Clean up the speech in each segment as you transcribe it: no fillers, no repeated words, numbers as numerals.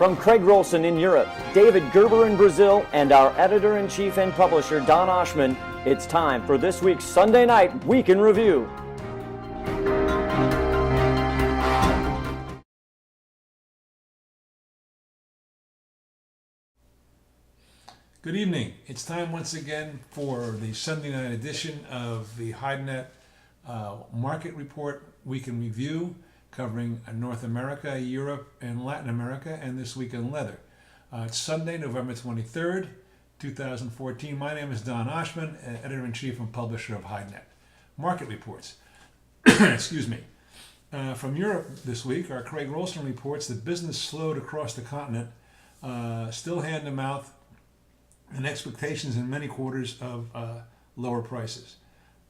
From Craig Rolson in Europe, David Gerber in Brazil, and our editor-in-chief and publisher, Don Oshman, it's time for this week's Sunday Night Week in Review. Good evening. It's time once again for the Sunday night edition of the HideNet Market Report Week in Review, covering North America, Europe, and Latin America, and this week in leather. It's Sunday, November 23rd, 2014. My name is Don Oshman, editor-in-chief and publisher of HideNet Market Reports. Excuse me. From Europe this week, our Craig Rolson reports that business slowed across the continent, still hand-to-mouth, and expectations in many quarters of lower prices.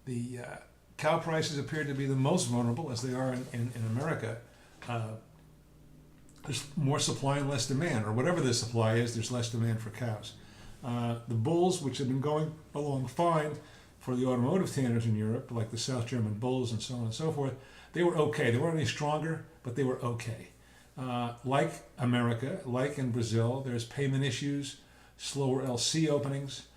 The cow prices appear to be the most vulnerable, as they are in America. There's more supply and less demand, or whatever the supply is, there's less demand for cows. The bulls, which have been going along fine for the automotive tanners in Europe, like the South German bulls and so on and so forth, they were okay. They weren't any stronger, but they were okay. Like America, like in Brazil, there's payment issues, slower LC openings.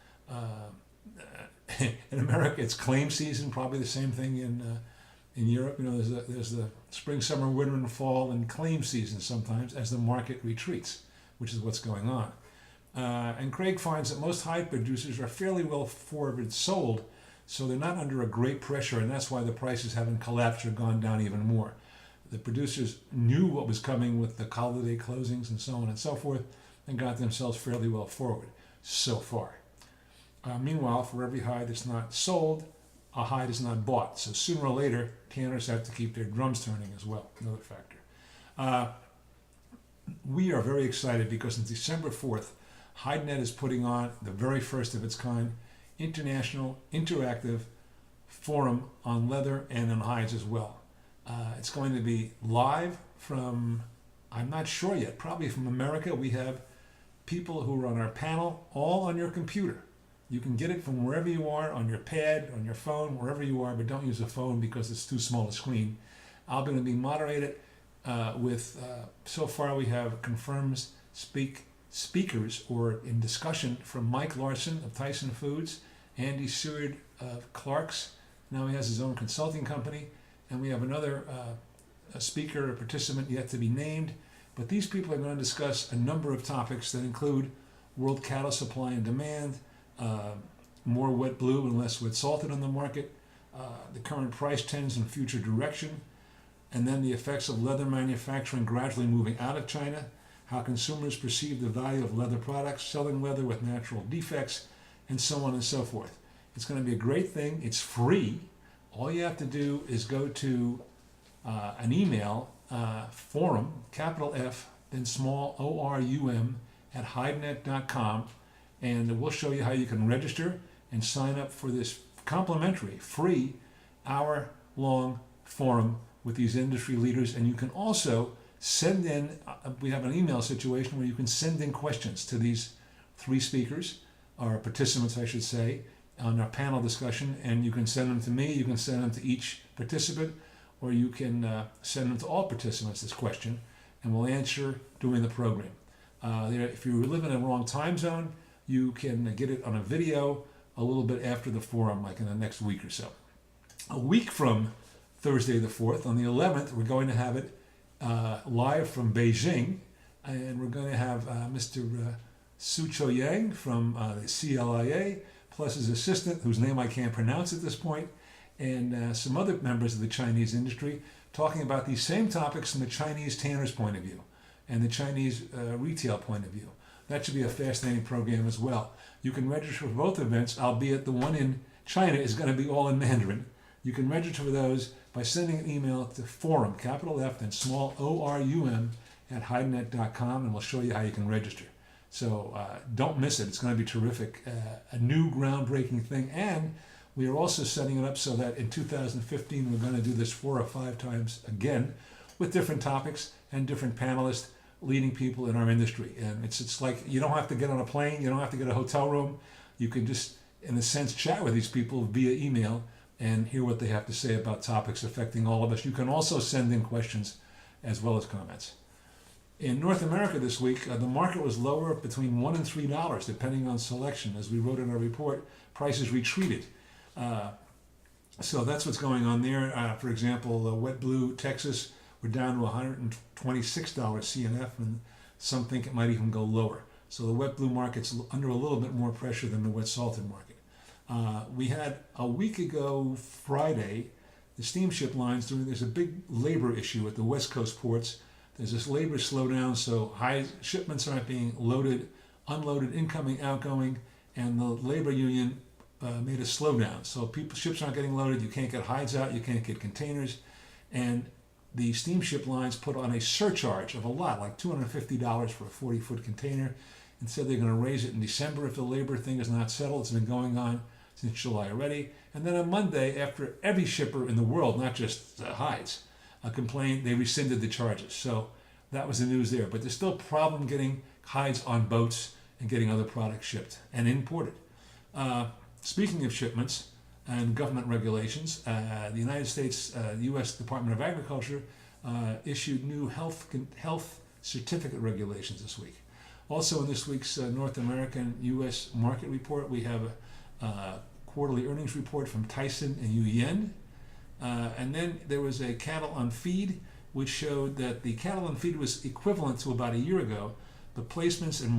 In America, it's claim season, probably the same thing in Europe. You know, there's the spring, summer, winter, and fall, and claim season sometimes as the market retreats, which is what's going on. And Craig finds that most hide producers are fairly well forward sold, so they're not under a great pressure, and that's why the prices haven't collapsed or gone down even more. The producers knew what was coming with the holiday closings and so on and so forth, and got themselves fairly well forward so far. Meanwhile, for every hide that's not sold, a hide is not bought. So sooner or later, tanners have to keep their drums turning as well, another factor. We are very excited because on December 4th, HideNet is putting on the very first of its kind international interactive forum on leather and on hides as well. It's going to be live from, I'm not sure yet, probably from America. We have people who are on our panel, all on your computer. You can get it from wherever you are, on your pad, on your phone, wherever you are, but don't use a phone because it's too small a screen. I'm going to be moderated with, so far we have confirmed speakers or in discussion from Mike Larson of Tyson Foods, Andy Seward of Clark's, now he has his own consulting company, and we have another a speaker, a participant yet to be named. But these people are going to discuss a number of topics that include world cattle supply and demand, more wet blue and less wet salted on the market, the current price trends and future direction, and then the effects of leather manufacturing gradually moving out of China, how consumers perceive the value of leather products, selling leather with natural defects, and so on and so forth. It's going to be a great thing. It's free. All you have to do is go to an email, forum, capital F, then small ORUM, at hidenet.com, and we'll show you how you can register and sign up for this complimentary, free, hour-long forum with these industry leaders. And you can also send in, we have an email situation where you can send in questions to these three speakers, or participants, I should say, on our panel discussion, and you can send them to me, you can send them to each participant, or you can send them to all participants, this question, and we'll answer during the program. If you live in a wrong time zone, you can get it on a video a little bit after the forum, like in the next week or so. A week from Thursday the 4th, on the 11th, we're going to have it live from Beijing, and we're going to have Mr. Su Cho Yang from the CLIA, plus his assistant, whose name I can't pronounce at this point, and some other members of the Chinese industry talking about these same topics from the Chinese tanner's point of view and the Chinese retail point of view. That should be a fascinating program as well. You can register for both events, albeit the one in China is going to be all in Mandarin. You can register for those by sending an email to forum, capital F and small ORUM, at hidenet.com, and we'll show you how you can register. So don't miss it. It's going to be terrific. A new groundbreaking thing. And we are also setting it up so that in 2015 we're going to do this 4 or 5 times again with different topics and different panelists, leading people in our industry. And it's like you don't have to get on a plane, you don't have to get a hotel room. You can just, in a sense, chat with these people via email and hear what they have to say about topics affecting all of us. You can also send in questions as well as comments. In North America this week, the market was lower between $1 and $3, depending on selection. As we wrote in our report, prices retreated. So that's what's going on there. For example, Wet Blue Texas, we're down to $126 CNF, and some think it might even go lower. So the Wet Blue market's under a little bit more pressure than the Wet Salted market. We had a week ago Friday, the steamship lines there's a big labor issue at the West Coast ports. There's this labor slowdown, so high shipments aren't being loaded, unloaded, incoming, outgoing, and the labor union made a slowdown. So ships aren't getting loaded, you can't get hides out, you can't get containers, and the steamship lines put on a surcharge of a lot, like $250 for a 40-foot container, and said they're going to raise it in December if the labor thing is not settled. It's been going on since July already. And then on Monday, after every shipper in the world, not just hides, complained, they rescinded the charges. So that was the news there. But there's still a problem getting hides on boats and getting other products shipped and imported. Speaking of shipments and government regulations, the United States, U.S. Department of Agriculture issued new health certificate regulations this week. Also in this week's North American U.S. market report, we have a quarterly earnings report from Tyson and Yu-Yen. And then there was a cattle on feed, which showed that the cattle on feed was equivalent to about a year ago. The placements and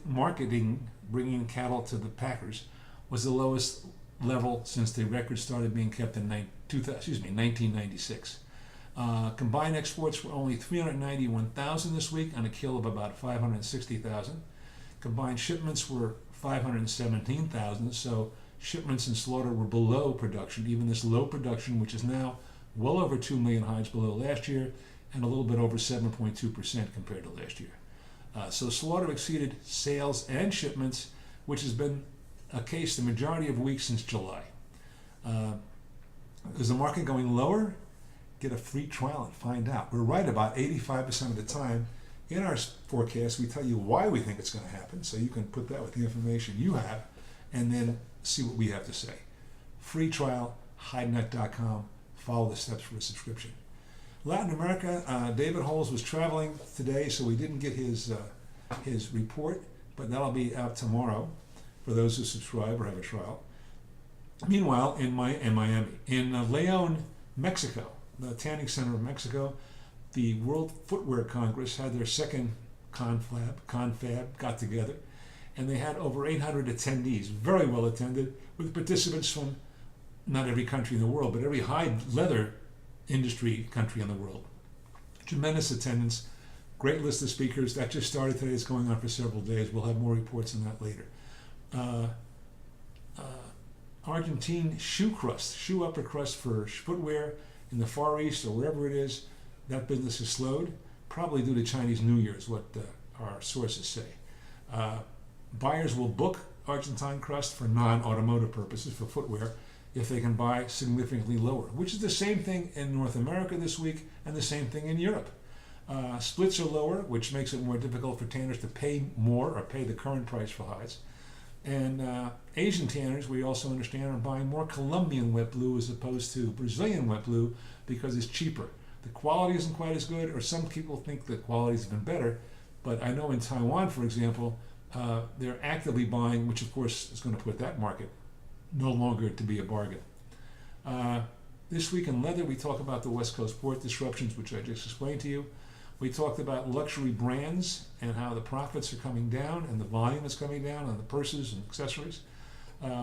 marketing, bringing cattle to the packers, was the lowest level since the record started being kept in 1996. Combined exports were only 391,000 this week on a kill of about 560,000. Combined shipments were 517,000, so shipments and slaughter were below production, even this low production, which is now well over 2 million hides below last year and a little bit over 7.2% compared to last year. So slaughter exceeded sales and shipments, which has been a case the majority of weeks since July. Is the market going lower? Get a free trial and find out. We're right about 85% of the time. In our forecast, we tell you why we think it's going to happen, so you can put that with the information you have and then see what we have to say. Free trial, hidenet.com. Follow the steps for a subscription. Latin America, David Holes was traveling today, so we didn't get his report, but that'll be out tomorrow for those who subscribe or have a trial. Meanwhile, in Miami, in Leon, Mexico, the tanning center of Mexico, the World Footwear Congress had their second confab, got together, and they had over 800 attendees, very well attended, with participants from not every country in the world, but every hide leather industry country in the world. Tremendous attendance, great list of speakers. That just started today. It's going on for several days. We'll have more reports on that later. Argentine shoe upper crust for footwear in the Far East or wherever it is, that business is slowed, probably due to Chinese New Year is what our sources say. Buyers will book Argentine crust for non-automotive purposes, for footwear, if they can buy significantly lower, which is the same thing in North America this week and the same thing in Europe. Splits are lower, which makes it more difficult for tanners to pay more or pay the current price for hides. And Asian tanners, we also understand, are buying more Colombian wet blue as opposed to Brazilian wet blue because it's cheaper. The quality isn't quite as good, or some people think the quality's been better, but I know in Taiwan, for example, they're actively buying, which of course is going to put that market no longer to be a bargain. This week in leather, we talk about the West Coast port disruptions, which I just explained to you. We talked about luxury brands and how the profits are coming down and the volume is coming down on the purses and accessories.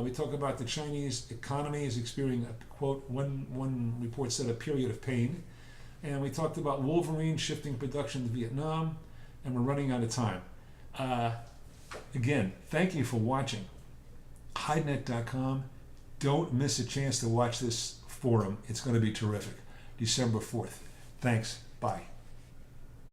We talk about the Chinese economy is experiencing, quote, one report said, a period of pain. And we talked about Wolverine shifting production to Vietnam, and we're running out of time. Again, thank you for watching. HideNet.com. Don't miss a chance to watch this forum. It's going to be terrific. December 4th. Thanks. Bye.